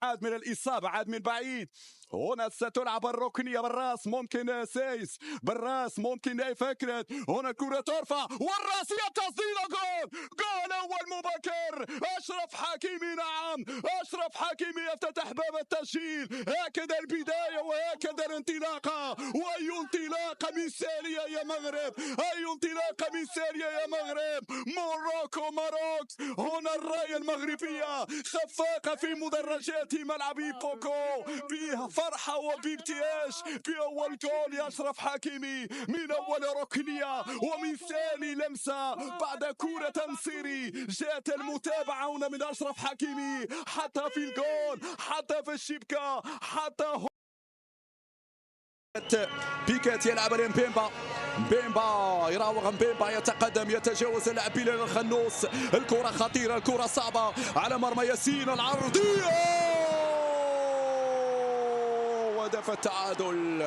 عاد من الإصابة، عاد من بعيد. هنا ستلعب الركنية بالراس، ممكن سايس بالراس، ممكن أي فكرة. هنا الكرة ترفع والراسية تسديدة، جول، جول أول مبكر. أشرف حكيمي، نعم، أشرف حكيمي يفتتح باب التسجيل. هكذا البداية وهكذا الانطلاقة، وأي انطلاقة مثالية يا مغرب، أي انطلاقة مثالية يا مغرب. موروكو ماروكس، هنا الراية المغربية خفاقة في مدرجات ملعب بوكو، فيها فرحة وبابتهاج بأول جول لأشرف حكيمي من أول ركنية ومن ثاني لمسة بعد كرة تنصيري. جاءت المتابعة هنا من أشرف حكيمي حتى في الجول، حتى في الشبكة، حتى بيكات يلعب لمبيمبا. مبيمبا يراوغ، مبيمبا يتقدم، يتجاوز اللاعب بلال الخنوس. الكرة خطيرة، الكرة صعبة على مرمى ياسين، العرضية وهدف التعادل.